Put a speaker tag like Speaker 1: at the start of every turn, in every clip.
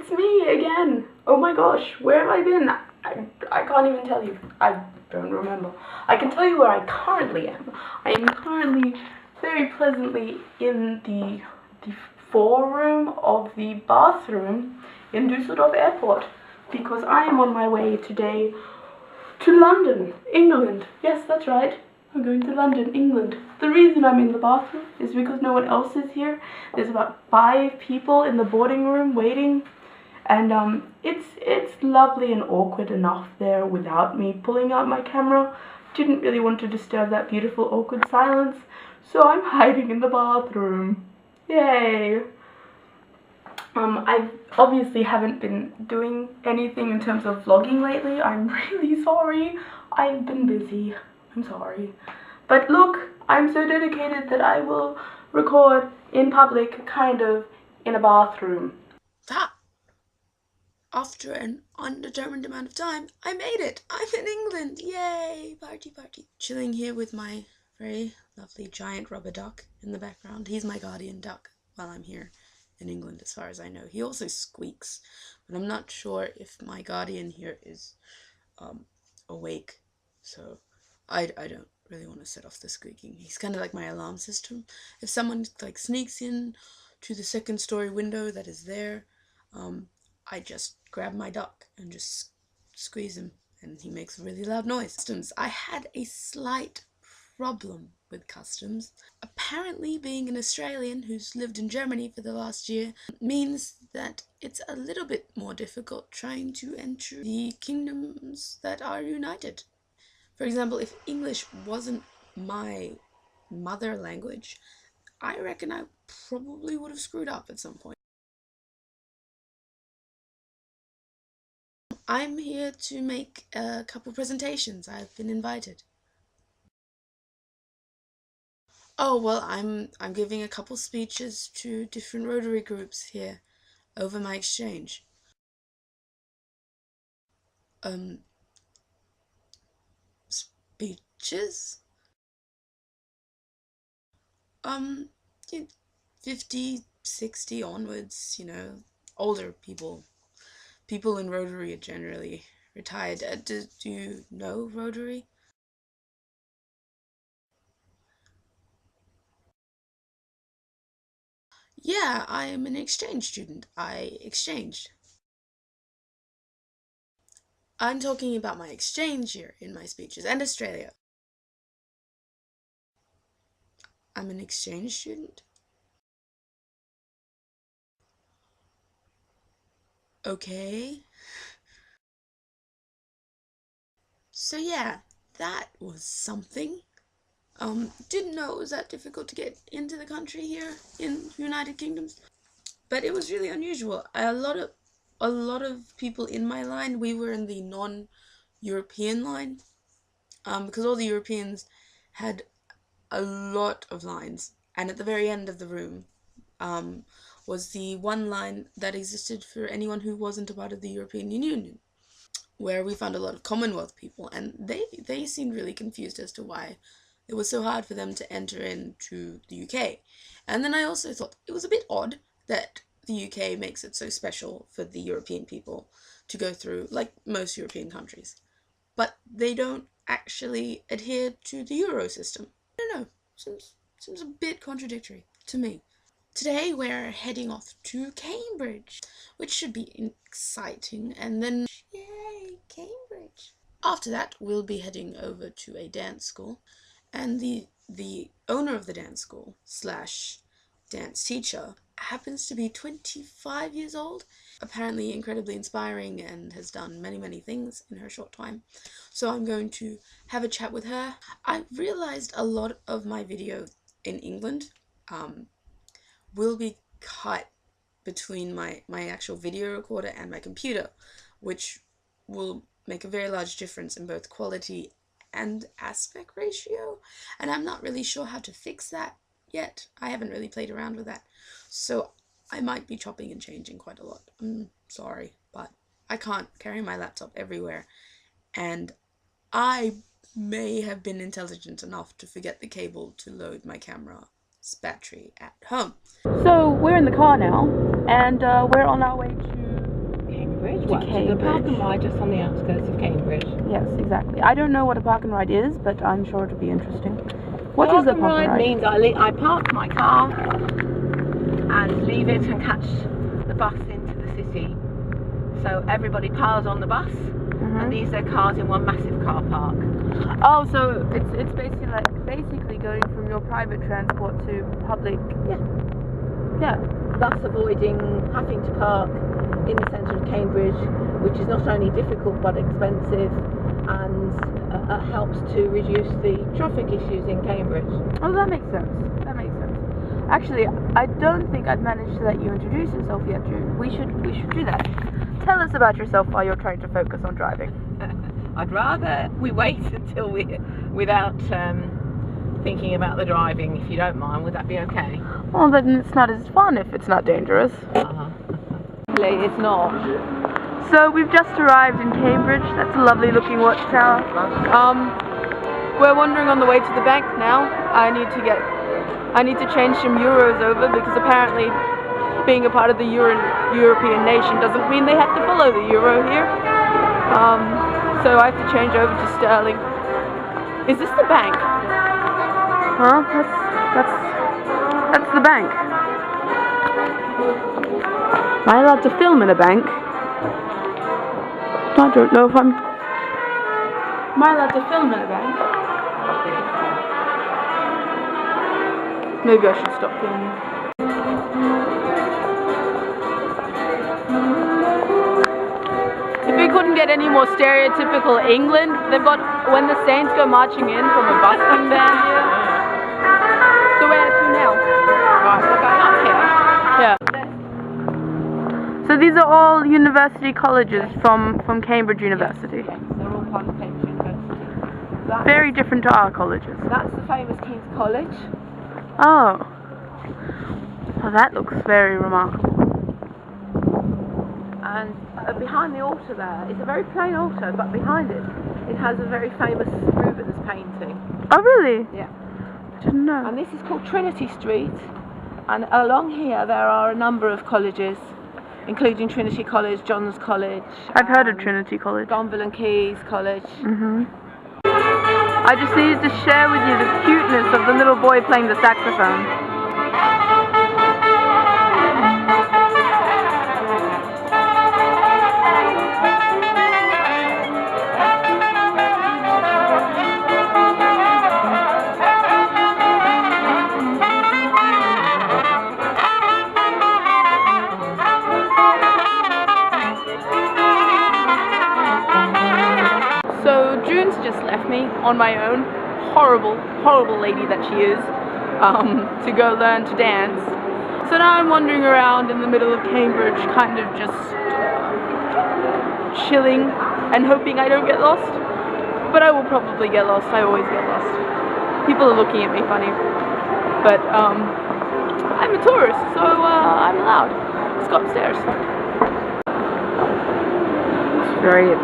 Speaker 1: it's me again. Oh my gosh, where have I been? I can't even tell you. I don't remember. I can tell you where I currently am. I am currently very pleasantly in the foreroom of the bathroom in Düsseldorf Airport, because I am on my way today to London, England. Yes, that's right. I'm going to London, England. The reason I'm in the bathroom is because no one else is here. There's about 5 people in the boarding room waiting, and it's lovely and awkward enough there without me pulling out my camera. Didn't really want to disturb that beautiful awkward silence, so I'm hiding in the bathroom. Yay! I obviously haven't been doing anything in terms of vlogging lately. I'm really sorry. I've been busy. I'm sorry. But look, I'm so dedicated that I will record in public, kind of, in a bathroom. That, after an undetermined amount of time, I made it! I'm in England! Yay! Party, party. Chilling here with my very lovely giant rubber duck in the background. He's my guardian duck while I'm here in England, as far as I know. He also squeaks, but I'm not sure if my guardian here is awake, so I don't really want to set off the squeaking. He's kind of like my alarm system. If someone like sneaks in to the 2nd story window that is there, I just grab my duck and just squeeze him, and he makes a really loud noise. Customs. I had a slight problem with customs. Apparently, being an Australian who's lived in Germany for the last year means that it's a little bit more difficult trying to enter the kingdoms that are united. For example, if English wasn't my mother language, I reckon I probably would have screwed up at some point. I'm here to make a couple presentations. I've been invited. Oh, well, I'm giving a couple speeches to different Rotary groups here over my exchange. Speeches? 50, 60 onwards, you know, older people. People in Rotary are generally retired. Do you know Rotary? Yeah, I am an exchange student. I exchanged. I'm talking about my exchange year in my speeches, and Australia. I'm an exchange student. Okay. So yeah, that was something. Didn't know it was that difficult to get into the country here in United Kingdoms, but it was really unusual. A lot of people in my line, we were in the non-European line, because all the Europeans had a lot of lines, and at the very end of the room was the one line that existed for anyone who wasn't a part of the European Union, where we found a lot of Commonwealth people, and they seemed really confused as to why it was so hard for them to enter into the UK. And then I also thought it was a bit odd that the UK makes it so special for the European people to go through, like most European countries, but they don't actually adhere to the Euro system. I don't know, seems a bit contradictory to me. Today we're heading off to Cambridge, which should be exciting, and then yay, Cambridge. After that we'll be heading over to a dance school, and the owner of the dance school slash dance teacher happens to be 25 years old, apparently incredibly inspiring, and has done many things in her short time. So I'm going to have a chat with her. I realized a lot of my videos in England will be cut between my actual video recorder and my computer, which will make a very large difference in both quality and aspect ratio, and I'm not really sure how to fix that yet. I haven't really played around with that, so I might be chopping and changing quite a lot. I'm sorry, but I can't carry my laptop everywhere, and I may have been intelligent enough to forget the cable to load my camera's battery at home. So we're in the car now, and we're on our way to
Speaker 2: Cambridge. To the park and ride just on the outskirts of Cambridge.
Speaker 1: Yes, exactly. I don't know what a park and ride is, but I'm sure it'll be interesting. What is a park and ride?
Speaker 2: Means I park my car and leave it and catch the bus into the city. So everybody piles on the bus and leaves their cars in one massive car park.
Speaker 1: Oh, so it's basically going from your private transport to public.
Speaker 2: Yeah. Thus avoiding having to park in the centre of Cambridge, which is not only difficult but expensive, and helps to reduce the traffic issues in Cambridge.
Speaker 1: Oh, that makes sense. That makes sense. Actually, I don't think I've managed to let you introduce yourself yet, June. We should do that. Tell us about yourself while you're trying to focus on driving.
Speaker 2: I'd rather we wait until without thinking about the driving, if you don't mind. Would that be okay?
Speaker 1: Well, then it's not as fun if it's not dangerous.
Speaker 2: It's not.
Speaker 1: So we've just arrived in Cambridge. That's a lovely looking watchtower. We're wandering on the way to the bank now. I need to change some euros over because apparently being a part of the European nation doesn't mean they have to follow the euro here. So I have to change over to sterling. Is this the bank? Huh? That's the bank. Am I allowed to film in a bank? I don't know if am I allowed to film in a bank? Maybe I should stop filming. If we couldn't get any more stereotypical England, they've got when the Saints go marching in from a busking band here. So where to now?
Speaker 2: Right, we're going up here.
Speaker 1: Yeah. So these are all university colleges from Cambridge University.
Speaker 2: Yes, they're all part of Cambridge University.
Speaker 1: Very different to our colleges.
Speaker 2: That's the famous King's College.
Speaker 1: Oh. Well, that looks very remarkable.
Speaker 2: And behind the altar there, it's a very plain altar, but behind it, it has a very famous Rubens painting.
Speaker 1: Oh, really?
Speaker 2: Yeah.
Speaker 1: I didn't know.
Speaker 2: And this is called Trinity Street. And along here, there are a number of colleges, including Trinity College, John's College.
Speaker 1: I've heard of Trinity College.
Speaker 2: Gonville and Keys College.
Speaker 1: I just needed to share with you the cuteness of the little boy playing the saxophone. So June's just left me on my own, horrible lady that she is, to go learn to dance. So now I'm wandering around in the middle of Cambridge, kind of just chilling and hoping I don't get lost. But I will probably get lost. I always get lost. People are looking at me funny. But I'm a tourist, so I'm allowed. Let's go upstairs. It's very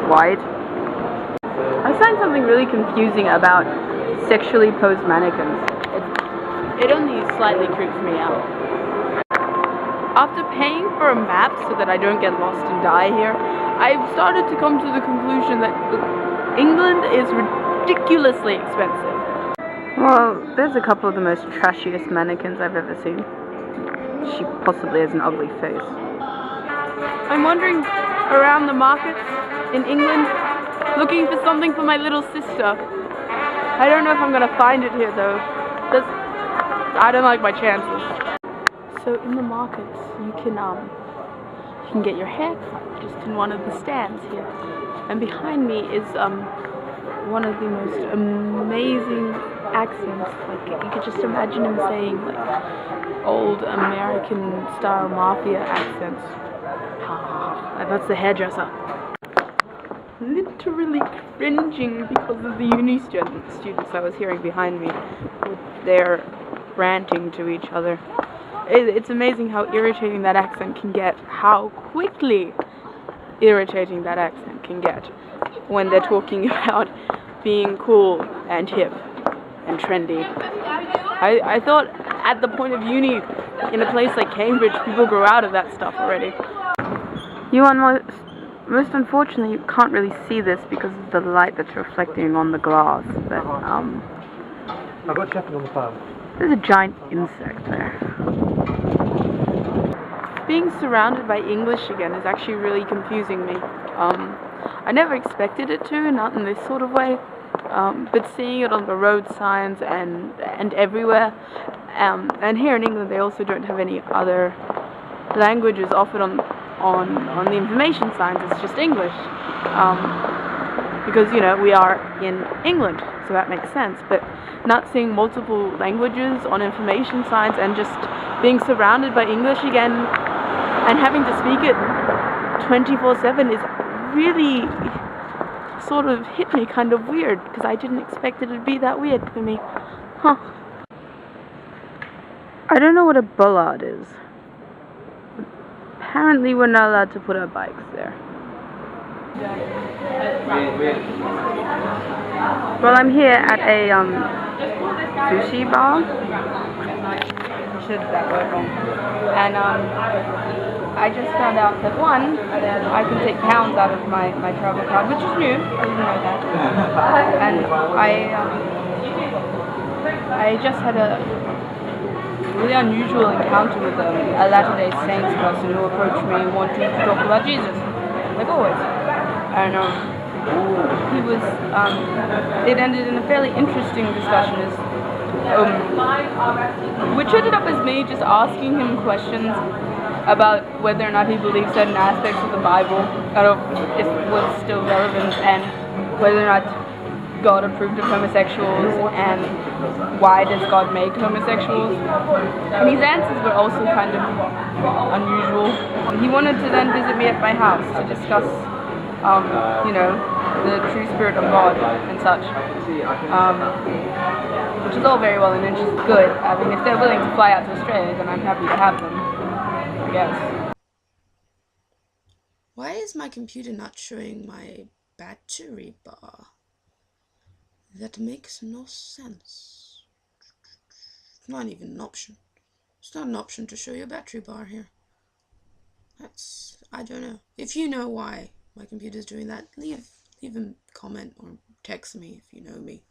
Speaker 1: wide. I find something really confusing about sexually posed mannequins. It only slightly creeps me out. After paying for a map so that I don't get lost and die here, I've started to come to the conclusion that England is ridiculously expensive. Well, there's a couple of the most trashiest mannequins I've ever seen. She possibly has an ugly face. I'm wandering around the markets in England looking for something for my little sister. I don't know if I'm gonna find it here though. I don't like my chances. So in the markets you can get your hair cut just in one of the stands here. And behind me is one of the most amazing accents. Like you could just imagine him saying like old American style mafia accents. That's the hairdresser. Literally cringing because of the uni students I was hearing behind me with their ranting to each other. It's amazing how irritating that accent can get, how quickly irritating that accent can get when they're talking about being cool and hip and trendy. I thought at the point of uni in a place like Cambridge people grew out of that stuff already.
Speaker 3: Most unfortunately, you can't really see this because of the light that's reflecting on the glass, but,
Speaker 4: I've got checking on the phone.
Speaker 3: there's a giant insect there. Being surrounded by English again is actually really confusing me. I never expected it to, not in this sort of way, but seeing it on the road signs and everywhere, and here in England they also don't have any other languages offered on the information signs. It's just English, because we are in England, so that makes sense. But not seeing multiple languages on information signs and just being surrounded by English again and having to speak it 24/7 is really sort of hit me kind of weird, because I didn't expect it to be that weird for me. Huh. I don't know what a bollard is. Apparently we're not allowed to put our bikes there. Well, I'm here at a sushi bar. I said that word wrong. And I just found out that one, I can take pounds out of my travel card, which is new. I didn't know that. And I just had a really unusual encounter with a Latter-day Saints person who approached me wanting to talk about Jesus, like always. And he was, it ended in a fairly interesting discussion, which ended up as me just asking him questions about whether or not he believed certain aspects of the Bible, if it was still relevant, and whether or not God approved of homosexuals, and why does God make homosexuals? And his answers were also kind of unusual. He wanted to then visit me at my house to discuss, the true spirit of God and such, which is all very well and it's good. I mean, if they're willing to fly out to Australia, then I'm happy to have them, I guess.
Speaker 1: Why is my computer not showing my battery bar? That makes no sense. It's not even an option. It's not an option to show your battery bar here. I don't know. If you know why my computer's doing that, leave a comment or text me if you know me.